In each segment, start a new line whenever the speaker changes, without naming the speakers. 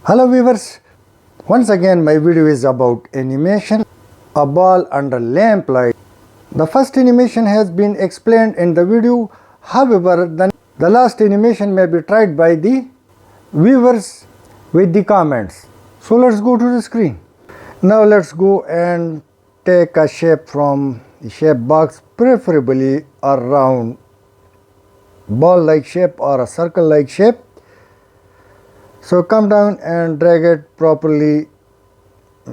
Hello viewers, once again my video is about animation, a ball under lamplight. The first animation has been explained in the video, however the last animation may be tried by the viewers with the comments. So let's go to the screen. Now let's go and take a shape from the shape box, preferably a round ball like shape or a circle like shape. So come down and drag it properly,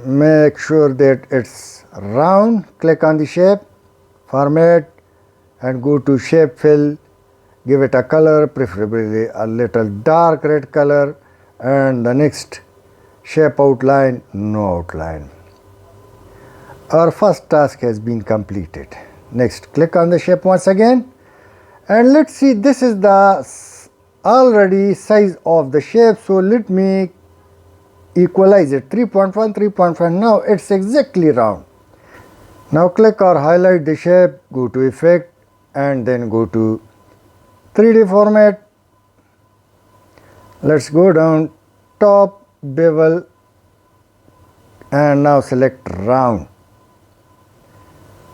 make sure that it's round, click on the shape, format and go to shape fill, give it a color, preferably a little dark red color, and the next shape outline, no outline. Our first task has been completed. Next, click on the shape once again and let's see, this is the already size of the shape, so let me equalize it, 3.1, 3.5, now it's exactly round. Now click or highlight the shape, go to effect and then go to 3D format. Let's go down, top, bevel, and now select round,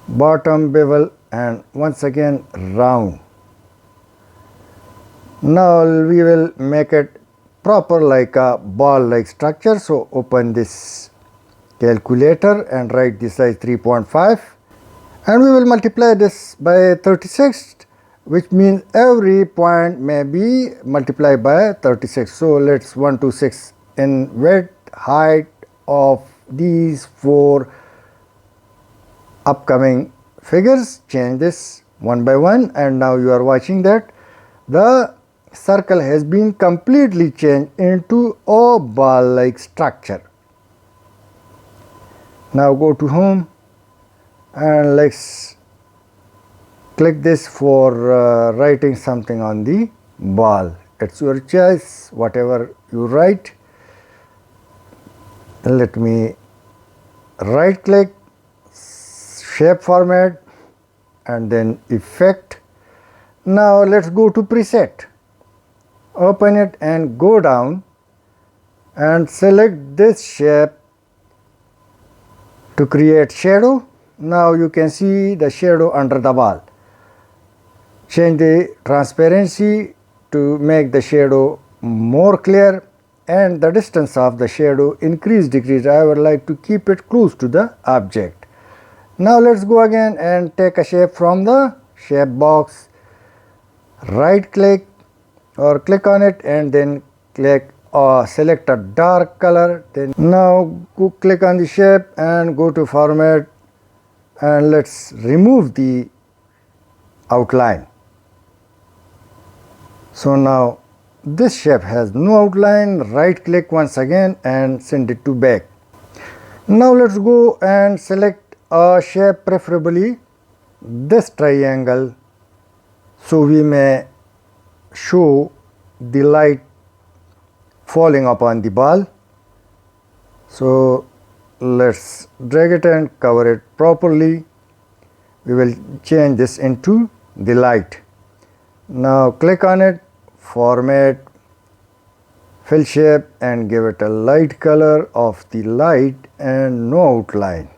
bottom bevel and once again round. Now we will make it proper like a ball like structure, so open this calculator and write the size 3.5 and we will multiply this by 36, which means every point may be multiplied by 36. So let's 126 in width, height of these four upcoming figures. Change this one by one and now you are watching that the circle has been completely changed into a ball like structure. Now go to home and let's click this for writing something on the ball. It's your choice, whatever you write. Let me right click, shape format and then effect. Now let's go to preset. Open it and go down and select this shape to create shadow. Now you can see the shadow under the ball. Change the transparency to make the shadow more clear and the distance of the shadow increase, decrease. I would like to keep it close to the object. Now let's go again and take a shape from the shape box. Right click or click on it and then click or select a dark color. Then now go click on the shape and go to format and let's remove the outline. So now this shape has no outline. Right click once again and send it to back. Now let's go and select a shape, preferably this triangle, so we may show the light falling upon the ball. So let's drag it and cover it properly. We will change this into the light. Now click on it, format, fill shape and give it a light color of the light and no outline.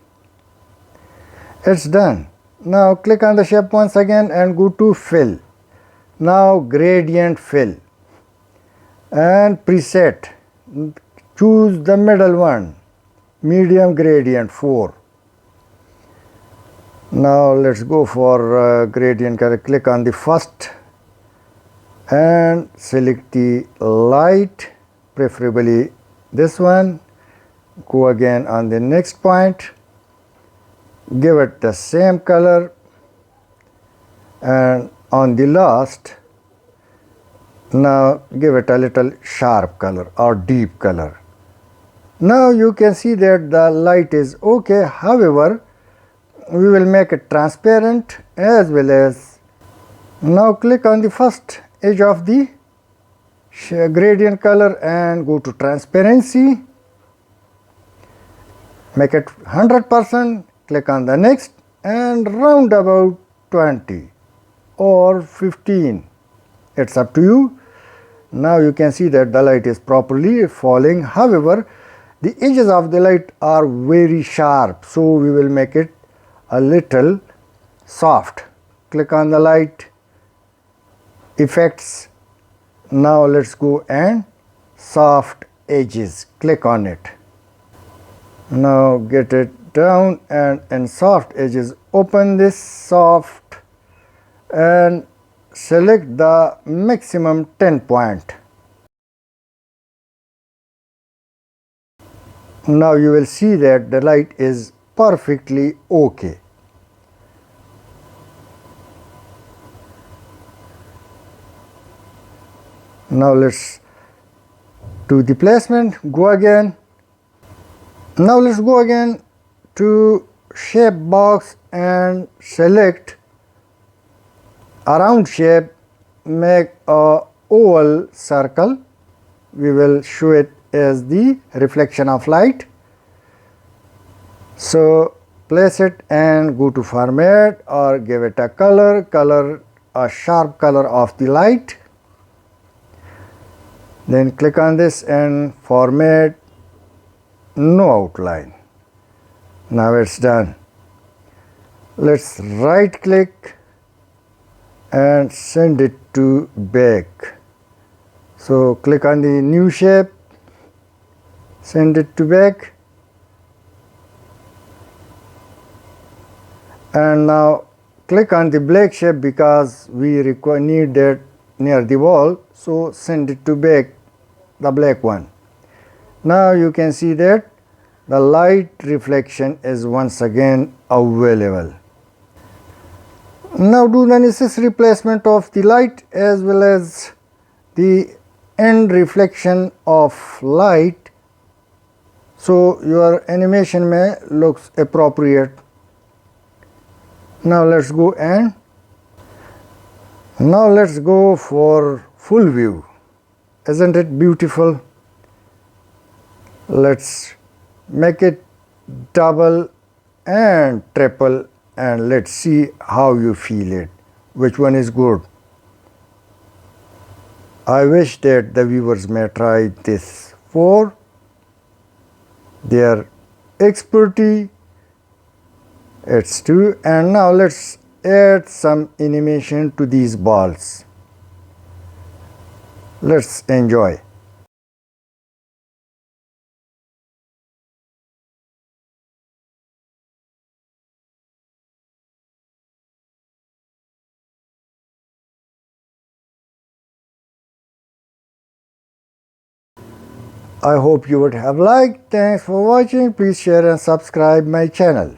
It's done. Now click on the shape once again and go to fill. Now gradient fill and preset. Choose the middle one, medium gradient 4. Now let's go for gradient color. Click on the first and select the light, preferably this one. Go again on the next point, give it the same color and on the last, now give it a little sharp color or deep color. Now you can see that the light is okay, however we will make it transparent as well as. Now click on the first edge of the gradient color and go to transparency, make it 100%, click on the next and round about 20 or 15, it's up to you. Now you can see that the light is properly falling. However, the edges of the light are very sharp, so we will make it a little soft. Click on the light, effects. Now let's go and soft edges. Click on it. Now get it down and in soft edges, open this soft and select the maximum 10 point. Now you will see that the light is perfectly okay. Now let's do the placement. Go again. Now let's go again to shape box and select a round shape. Make a oval circle. We will show it as the reflection of light. So place it and go to format or give it a color, a sharp color of the light. Then click on this and format, no outline. Now it's done. Let's right click and send it to back. So click on the new shape, send it to back, and now click on the black shape because we need that near the wall, so send it to back, the black one. Now you can see that the light reflection is once again available. Now do the necessary placement of the light as well as the end reflection of light, so your animation may looks appropriate. Now let's go for full view. Isn't it beautiful? Let's make it double and triple and let's see how you feel it, which one is good. I wish that the viewers may try this for their expertise. It's true. And now let's add some animation to these balls. Let's enjoy. I hope you would have liked. Thanks for watching. Please share and subscribe my channel.